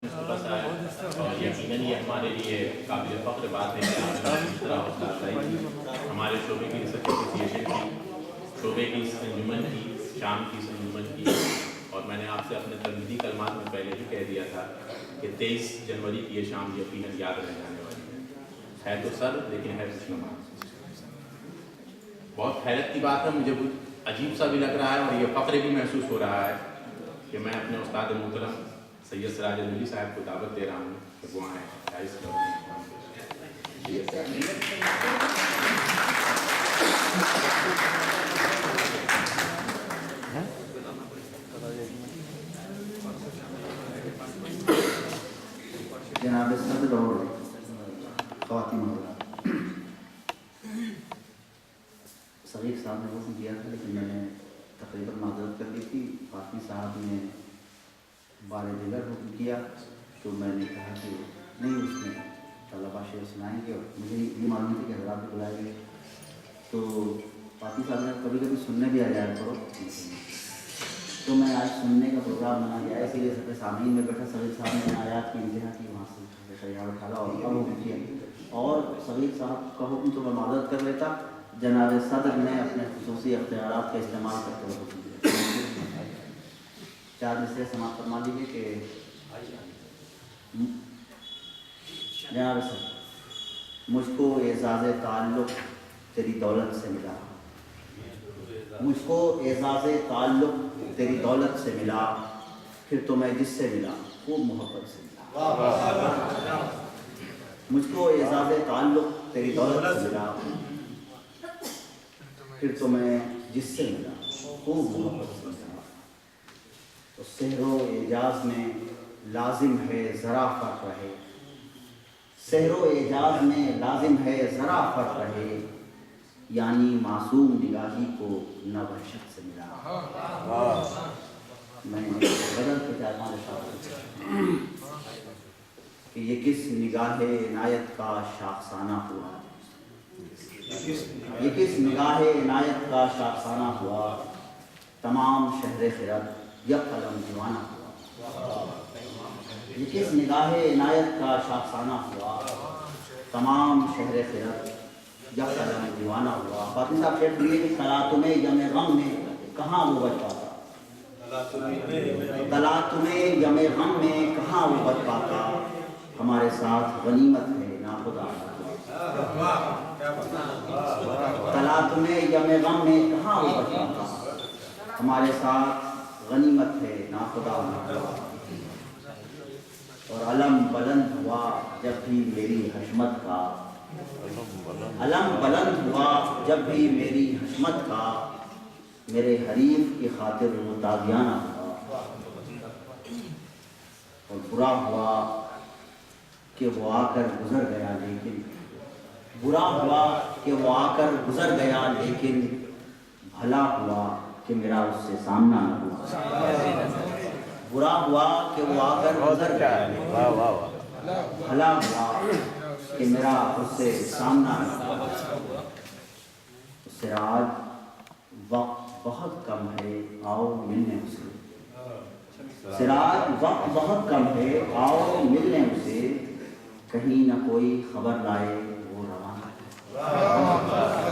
بس آیا اور یقیناً یہ ہمارے لیے قابل فخر بات ہے کہ آپ نے اس طرح حوصلہ افزائی ہمارے شعبے کی ریسرچ ایسوسیشن کی، شعبے کی انجمن کی، شام کی انجمن کی، اور میں نے آپ سے اپنے تمہیدی کلمات میں پہلے ہی کہہ دیا تھا کہ 23 جنوری کی یہ شام یقیناً یاد رہ جانے والی ہے تو سر لیکن ہے خوشنما۔ بہت حیرت کی بات ہے، مجھے کچھ عجیب سا بھی لگ رہا ہے اور یہ فخر بھی محسوس ہو رہا ہے کہ میں اپنے استاد محترم سید سراج احمدی صاحب کو دعوت دے رہا ہوں کہ وہ آئیں۔ جناب صدر اور خواتین صدیق صاحب نے حکم دیا تھا لیکن میں نے تقریباً معذرت کر دی تھی۔ فاطمی صاحب نے بارے دیگر حکم کیا تو میں نے کہا کہ نہیں، اس میں طلبہ شعر سنائیں گے اور مجھے یہ معلوم تھی کہ حضرات بھی بلائیں گے، تو فاطمی صاحب نے کبھی کبھی سننے بھی آ جایا کرو، تو میں آج سننے کا پروگرام بنا گیا، اسی لیے سب سامعین میں بیٹھا صدیق صاحب نے آیات کی انتہا کی، وہاں سے یہاں اٹھالا اور اب حکم کیا، اور صدیق صاحب کا حکم تو میں معذرت کر لیتا، جناب صدر نے اپنے خصوصی اختیارات کا استعمال کرتے ہوئے حکم دیا۔ 4 مصرے سماعت فرما لیجیے کہ جناب صدر، مجھ کو اعزاز تعلق تیری دولت سے ملا، مجھ کو اعزاز تعلق تیری دولت سے ملا، پھر تو میں جس سے ملا خوب محبت سے ملا۔ مجھ کو اعزاز تعلق تیری دولت سے ملا، پھر تو میں جس سے ملا خوب محبت سے ملا۔ تو سحر و اعجاز میں لازم ہے ذرا فرق رہے، سحر و اعجاز میں لازم ہے ذرا فرق رہے، یعنی معصوم نگاہی کو نہ وحشت سے ملا۔ میں بدل کے چاہتا ہوں کہ یہ کس نگاہ عنایت کا شاخسانہ ہوا، یہ کس نگاہ عنایت کا شاخسانہ ہوا، تمام شہر خرد یک قلم دیوانہ ہوا۔ یہ کس نگاہ عنایت کا شاخسانہ ہوا، تمام شہر خرد یک قلم دیوانہ ہوا۔ فاطمی صاحب شعر سنیے کہ تلاطم یم غم میں کہاں وہ بچ پاتا، تلاطم یم غم میں کہاں وہ بچ پاتا، ہمارے ساتھ غنیمت ہے ناخدا۔ تلاطم یم غم میں کہاں وہ بچ پاتا، ہمارے ساتھ غنیمت ہے ناخدا۔ اور علم بلند ہوا جب بھی میری حشمت کا، علم بلند ہوا جب بھی میری حشمت کا، میرے حریف کی خاطر وہ تازیانہ ہوا۔ اور برا ہوا کہ وہ آ کر گزر گیا لیکن، برا ہوا کہ وہ آ کر گزر گیا لیکن، بھلا ہوا کہ میرا اس سے سامنا نہ ہوا۔ برا ہوا کہ وہ آ کر گزر گیا، بھلا ہوا کہ میرا اس سے سامنا نہ ہوا۔ سراج وقت بہت کم ہے آؤ ملنے اسے، سراج وقت بہت کم ہے آؤ ملنے اسے، کہیں نہ کوئی خبر لائے وہ روانہ ہے۔